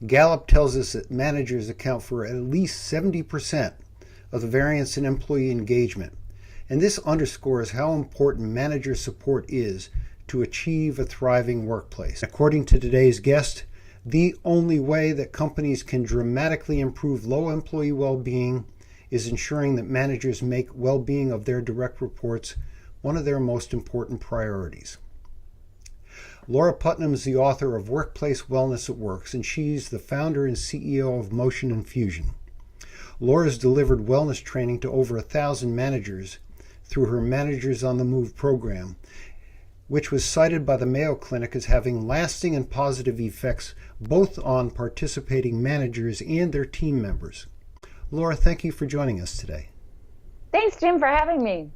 Gallup tells us that managers account for at least 70% of the variance in employee engagement, and this underscores how important manager support is to achieve a thriving workplace. According to today's guest, the only way that companies can dramatically improve low employee well-being is ensuring that managers make well-being of their direct reports one of their most important priorities. Laura Putnam is the author of Workplace Wellness at Works, and she's the founder and CEO of Motion Infusion. Laura's delivered wellness training to over 1,000 managers through her Managers on the Move program, which was cited by the Mayo Clinic as having lasting and positive effects both on participating managers and their team members. Laura, thank you for joining us today. Thanks, Jim, for having me.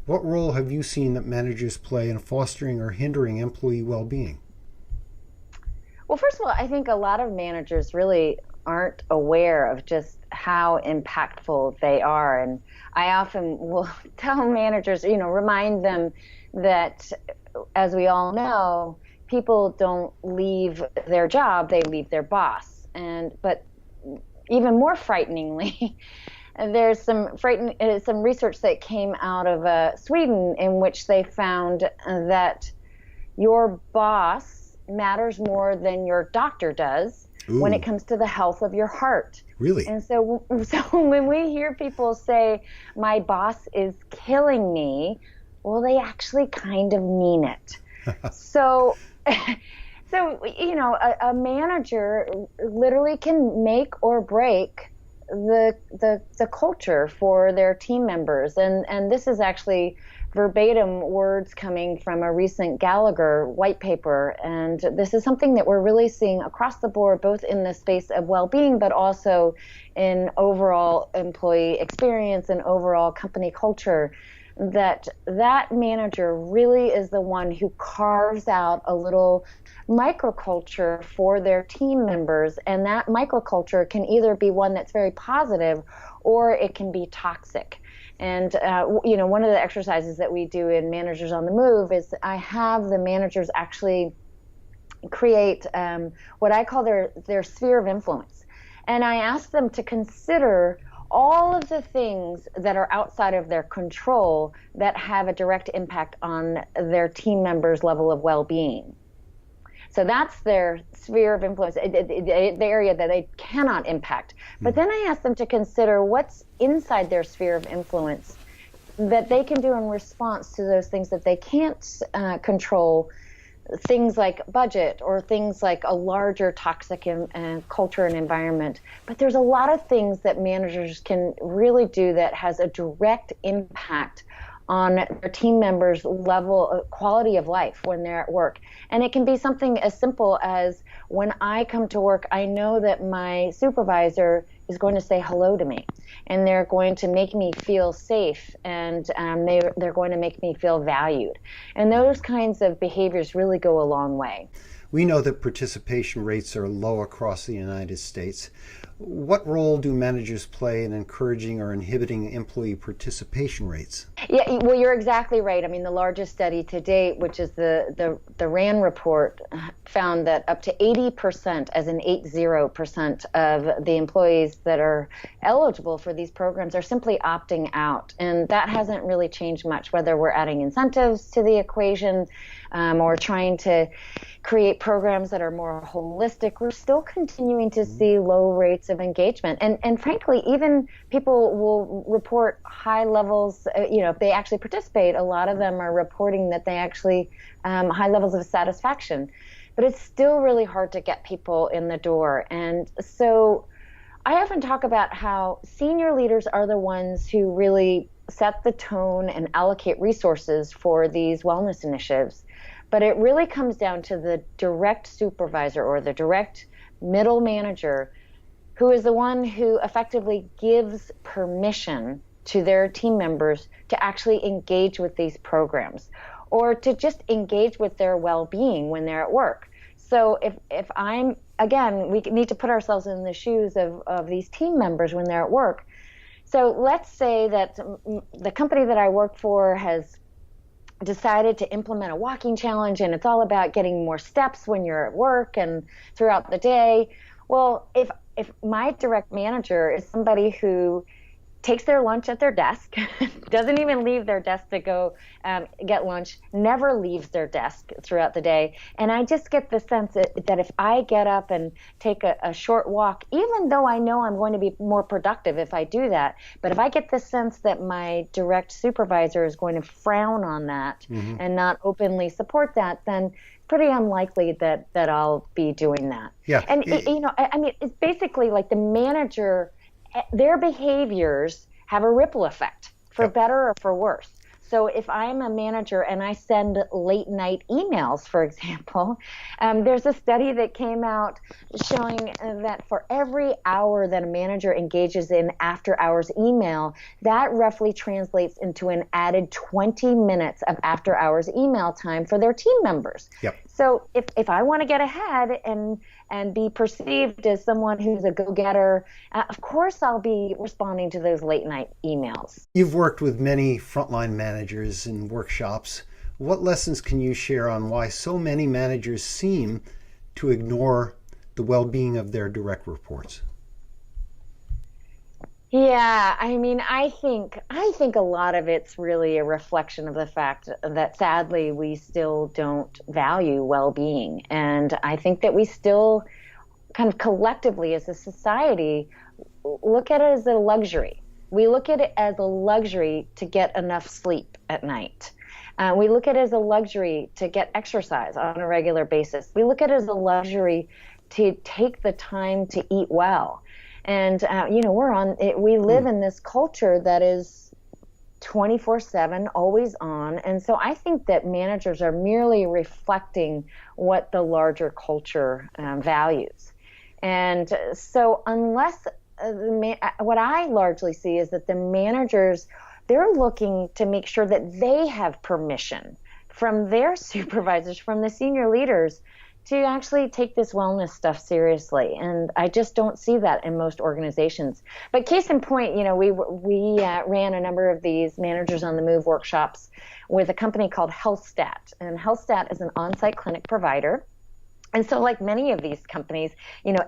What role have you seen that managers play in fostering or hindering employee well-being? Well, first of all, I think a lot of managers really aren't aware of just how impactful they are. And I often will tell managers, remind them that, as we all know, people don't leave their job, they leave their boss. But even more frighteningly, there's some research that came out of Sweden in which they found that your boss matters more than your doctor does. Ooh. When it comes to the health of your heart. Really? And so when we hear people say, my boss is killing me, well, they actually kind of mean it. So, a manager literally can make or break the culture for their team members. And this is actually verbatim words coming from a recent Gallagher white paper. And this is something that we're really seeing across the board, both in the space of well-being, but also in overall employee experience and overall company culture, that manager really is the one who carves out a little microculture for their team members. And that microculture can either be one that's very positive or it can be toxic. And, one of the exercises that we do in Managers on the Move is I have the managers actually create what I call their sphere of influence. And I ask them to consider all of the things that are outside of their control that have a direct impact on their team members' level of well-being. So that's their sphere of influence, the area that they cannot impact. But then I ask them to consider what's inside their sphere of influence that they can do in response to those things that they can't control, things like budget or things like a larger toxic culture and environment. But there's a lot of things that managers can really do that has a direct impact on their team members' level of quality of life when they're at work. And it can be something as simple as, when I come to work, I know that my supervisor is going to say hello to me, and they're going to make me feel safe, and they're going to make me feel valued. And those kinds of behaviors really go a long way. We know that participation rates are low across the United States. What role do managers play in encouraging or inhibiting employee participation rates? Yeah, well, you're exactly right. I mean, the largest study to date, which is the RAND report, found that up to 80%, as in 80% of the employees that are eligible for these programs are simply opting out. And that hasn't really changed much, whether we're adding incentives to the equation or trying to create programs that are more holistic. We're still continuing to see low rates of engagement. And frankly, even people will report high levels, if they actually participate, a lot of them are reporting that they actually high levels of satisfaction. But it's still really hard to get people in the door. And so I often talk about how senior leaders are the ones who really set the tone and allocate resources for these wellness initiatives. But it really comes down to the direct supervisor or the direct middle manager, who is the one who effectively gives permission to their team members to actually engage with these programs, or to just engage with their well-being when they're at work. So if I'm, again, we need to put ourselves in the shoes of these team members when they're at work. So let's say that the company that I work for has decided to implement a walking challenge, and it's all about getting more steps when you're at work and throughout the day. Well, if my direct manager is somebody who takes their lunch at their desk, doesn't even leave their desk to go get lunch, never leaves their desk throughout the day. And I just get the sense that if I get up and take a short walk, even though I know I'm going to be more productive if I do that, but if I get the sense that my direct supervisor is going to frown on that and not openly support that, then pretty unlikely that I'll be doing that. Yeah. And, I mean, it's basically like the manager, their behaviors have a ripple effect, for better or for worse. So if I'm a manager and I send late night emails, for example, there's a study that came out showing that for every hour that a manager engages in after hours email, that roughly translates into an added 20 minutes of after hours email time for their team members. Yep. So if I want to get ahead and be perceived as someone who's a go-getter, of course I'll be responding to those late night emails. You've worked with many frontline managers in workshops. What lessons can you share on why so many managers seem to ignore the well-being of their direct reports? Yeah, I mean, I think a lot of it's really a reflection of the fact that sadly we still don't value well-being. And I think that we still kind of collectively as a society look at it as a luxury. We look at it as a luxury to get enough sleep at night. We look at it as a luxury to get exercise on a regular basis. We look at it as a luxury to take the time to eat well. And, we live in this culture that is 24/7, always on. And so I think that managers are merely reflecting what the larger culture values. And so unless what I largely see is that the managers, they're looking to make sure that they have permission from their supervisors, from the senior leaders, to actually take this wellness stuff seriously. And I just don't see that in most organizations. But case in point, we ran a number of these Managers on the Move workshops with a company called HealthStat. And HealthStat is an on-site clinic provider. And so like many of these companies,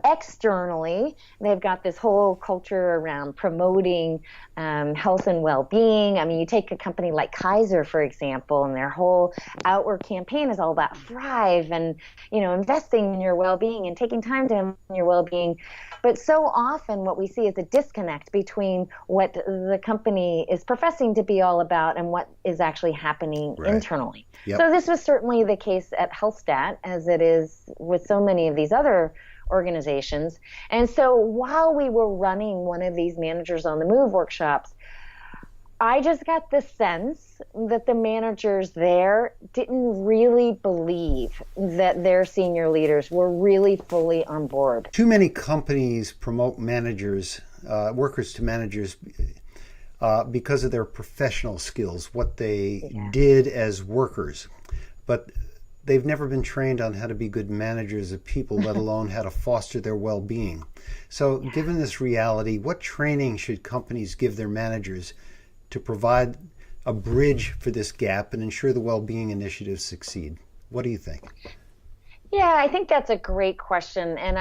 externally, they've got this whole culture around promoting health and well-being. I mean, you take a company like Kaiser, for example, and their whole outward campaign is all about thrive and, investing in your well-being and taking time to invest in your well-being. But so often what we see is a disconnect between what the company is professing to be all about and what is actually happening internally. Yep. So this was certainly the case at HealthStat, as it is with so many of these other organizations. And so while we were running one of these Managers on the Move workshops, I just got the sense that the managers there didn't really believe that their senior leaders were really fully on board. Too many companies promote workers to managers because of their professional skills, what they did as workers. But they've never been trained on how to be good managers of people, let alone how to foster their well-being. So given this reality, what training should companies give their managers to provide a bridge for this gap and ensure the well-being initiatives succeed? What do you think? Yeah, I think that's a great question. And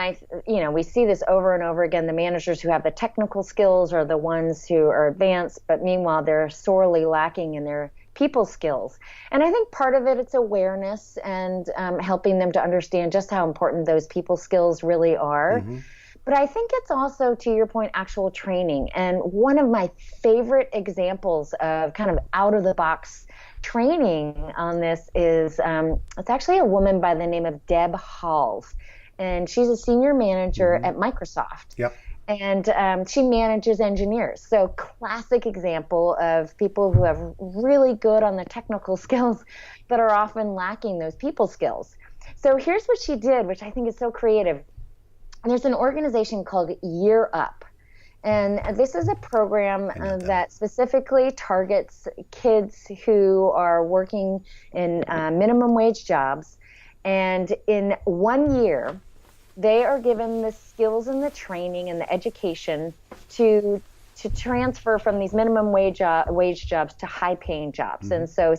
we see this over and over again. The managers who have the technical skills are the ones who are advanced, but meanwhile, they're sorely lacking in their people skills. And I think part of it's awareness and helping them to understand just how important those people skills really are. Mm-hmm. But I think it's also, to your point, actual training. And one of my favorite examples of kind of out-of-the-box training on this is it's actually a woman by the name of Deb Halls. And she's a senior manager at Microsoft. Yep. And she manages engineers. So classic example of people who have really good on the technical skills but are often lacking those people skills. So here's what she did, which I think is so creative. There's an organization called Year Up. And this is a program that specifically targets kids who are working in minimum wage jobs. And in 1 year, they are given the skills and the training and the education to to transfer from these minimum wage jobs to high paying jobs. And so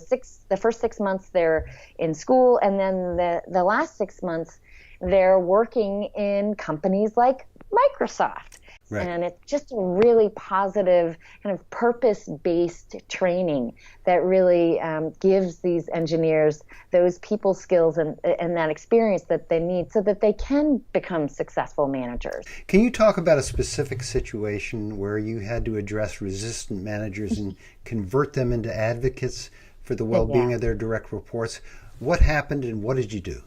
the first 6 months they're in school, and then the last 6 months they're working in companies like Microsoft. Right. And it's just a really positive kind of purpose-based training that really gives these engineers those people skills and that experience that they need so that they can become successful managers. Can you talk about a specific situation where you had to address resistant managers and convert them into advocates for the well-being of their direct reports? What happened and what did you do?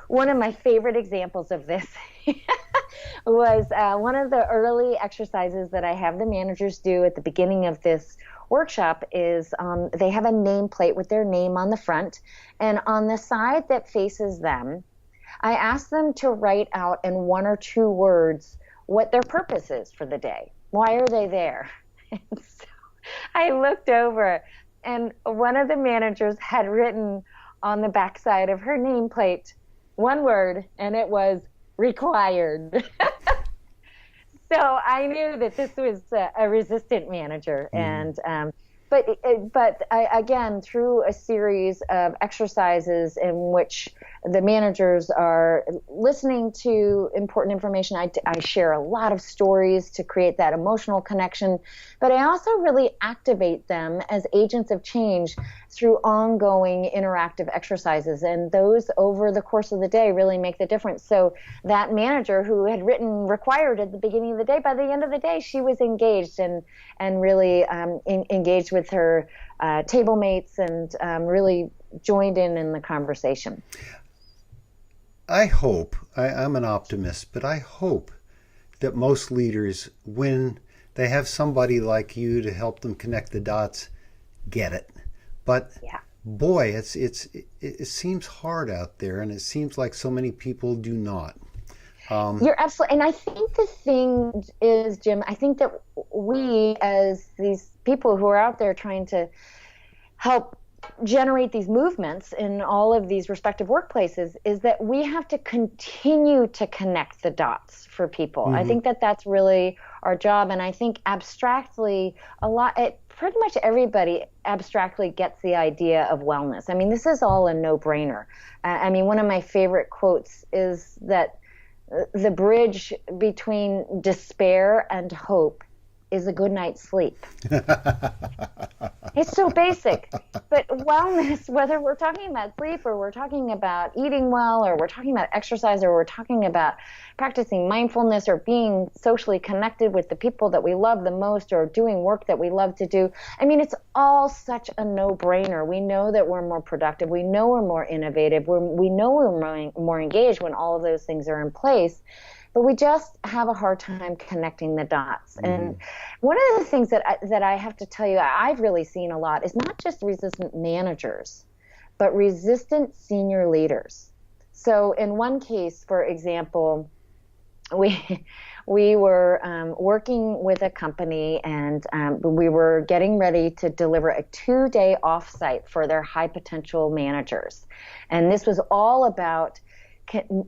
One of my favorite examples of this was one of the early exercises that I have the managers do at the beginning of this workshop is they have a nameplate with their name on the front, and on the side that faces them, I ask them to write out in 1 or 2 words what their purpose is for the day. Why are they there? And so I looked over, and one of the managers had written on the backside of her nameplate 1 word, and it was required. So I knew that this was a resistant manager, and but again, through a series of exercises in which the managers are listening to important information, I share a lot of stories to create that emotional connection, but I also really activate them as agents of change through ongoing interactive exercises, and those over the course of the day really make the difference. So that manager who had written required at the beginning of the day, by the end of the day, she was engaged and really engaged with her table mates and really joined in the conversation. I hope, I'm an optimist, but I hope that most leaders, when they have somebody like you to help them connect the dots, get it. But boy, it seems hard out there, and it seems like so many people do not. You're absolutely, and I think the thing is, Jim, I think that we, as these people who are out there trying to help generate these movements in all of these respective workplaces, is that we have to continue to connect the dots for people. I think that that's really our job, and I think abstractly pretty much everybody abstractly gets the idea of wellness. I mean, this is all a no-brainer. I mean, one of my favorite quotes is that the bridge between despair and hope is a good night's sleep. It's so basic. But wellness, whether we're talking about sleep or we're talking about eating well or we're talking about exercise or we're talking about practicing mindfulness or being socially connected with the people that we love the most or doing work that we love to do, I mean, it's all such a no-brainer. We know that we're more productive. We know we're more innovative. We know we're more engaged when all of those things are in place. But we just have a hard time connecting the dots. And one of the things that I have to tell you I've really seen a lot is not just resistant managers, but resistant senior leaders. So in one case, for example, we were working with a company, and we were getting ready to deliver a 2-day offsite for their high potential managers. And this was all about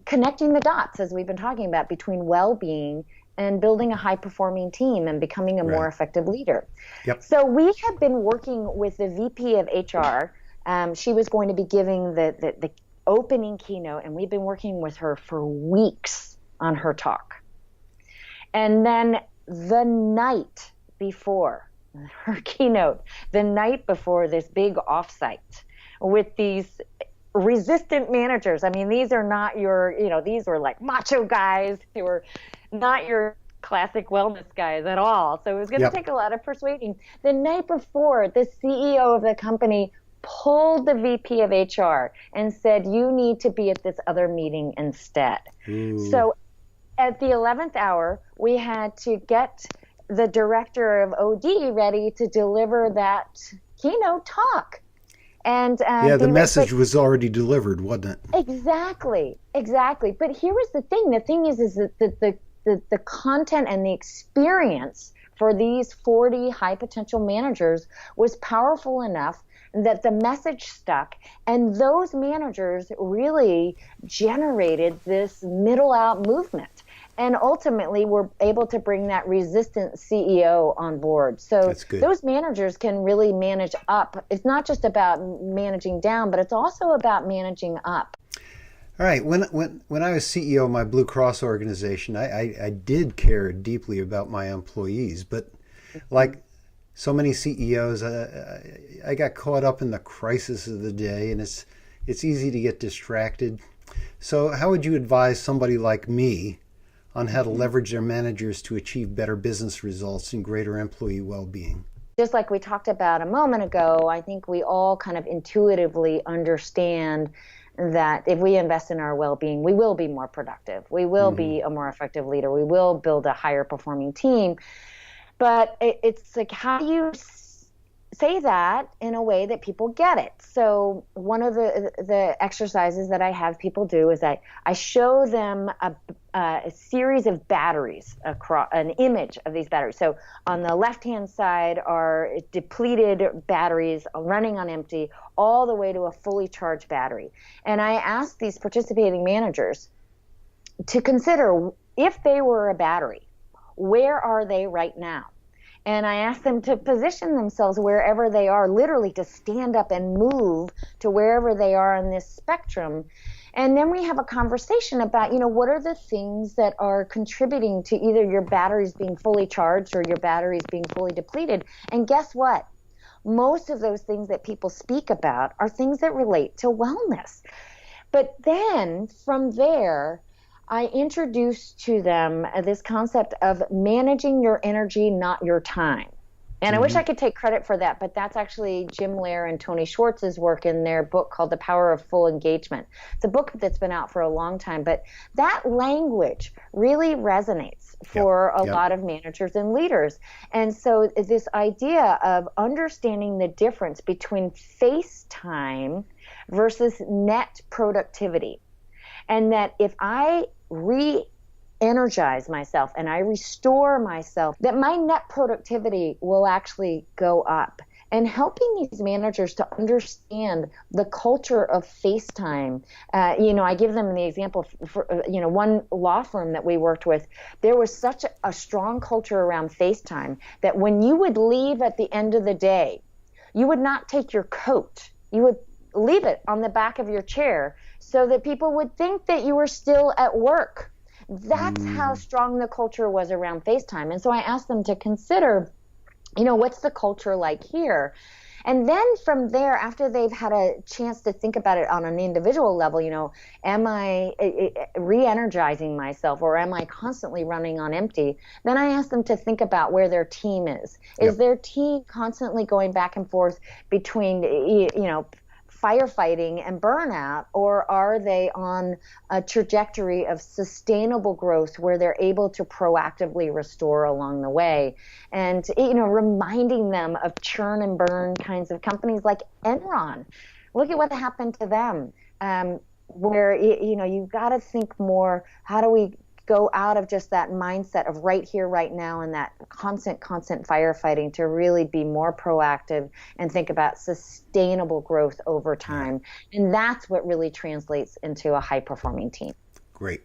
connecting the dots, as we've been talking about, between well-being and building a high-performing team and becoming a more effective leader. Yep. So we had been working with the VP of HR. She was going to be giving the opening keynote, and we've been working with her for weeks on her talk. And then the night before her keynote, the night before this big offsite with these resistant managers. I mean, these are not these were like macho guys. They were not your classic wellness guys at all. So it was going to take a lot of persuading. The night before, the CEO of the company pulled the VP of HR and said, you need to be at this other meeting instead. So at the 11th hour, we had to get the director of OD ready to deliver that keynote talk. And the message was already delivered, wasn't it? Exactly. But here was the thing. The thing is that the content and the experience for these 40 high potential managers was powerful enough that the message stuck, and those managers really generated this middle out movement. And ultimately, we're able to bring that resistant CEO on board. So those managers can really manage up. It's not just about managing down, but it's also about managing up. All right. When I was CEO of my Blue Cross organization, I did care deeply about my employees, but like so many CEOs, I got caught up in the crisis of the day, and it's easy to get distracted. So how would you advise somebody like me on how to leverage their managers to achieve better business results and greater employee well-being? Just like we talked about a moment ago, I think we all kind of intuitively understand that if we invest in our well-being, we will be more productive. We will be a more effective leader. We will build a higher performing team. But it's like, how do you say that in a way that people get it? So one of the exercises that I have people do is I show them a series of batteries, across an image of these batteries. So on the left-hand side are depleted batteries running on empty, all the way to a fully charged battery. And I ask these participating managers to consider, if they were a battery, where are they right now? And I ask them to position themselves wherever they are, literally to stand up and move to wherever they are on this spectrum. And then we have a conversation about, what are the things that are contributing to either your batteries being fully charged or your batteries being fully depleted. And guess what? Most of those things that people speak about are things that relate to wellness. But then from there, I introduced to them this concept of managing your energy, not your time. And I wish I could take credit for that, but that's actually Jim Loehr and Tony Schwartz's work in their book called The Power of Full Engagement. It's a book that's been out for a long time, but that language really resonates for a lot of managers and leaders. And so this idea of understanding the difference between face time versus net productivity. And that if I re-energize myself and I restore myself, that my net productivity will actually go up. And helping these managers to understand the culture of FaceTime. I give them the example for one law firm that we worked with. There was such a strong culture around FaceTime that when you would leave at the end of the day, you would not take your coat. You would leave it on the back of your chair so that people would think that you were still at work. That's how strong the culture was around FaceTime. And so I asked them to consider, what's the culture like here? And then from there, after they've had a chance to think about it on an individual level, am I re-energizing myself, or am I constantly running on empty? Then I ask them to think about where their team is. Is their team constantly going back and forth between, firefighting and burnout, or are they on a trajectory of sustainable growth where they're able to proactively restore along the way? And, reminding them of churn and burn kinds of companies like Enron. Look at what happened to them, where, you've got to think more, how do we go out of just that mindset of right here, right now, and that constant firefighting to really be more proactive and think about sustainable growth over time. And that's what really translates into a high-performing team. Great.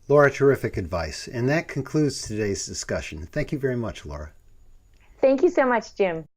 Laura, terrific advice. And that concludes today's discussion. Thank you very much, Laura. Thank you so much, Jim.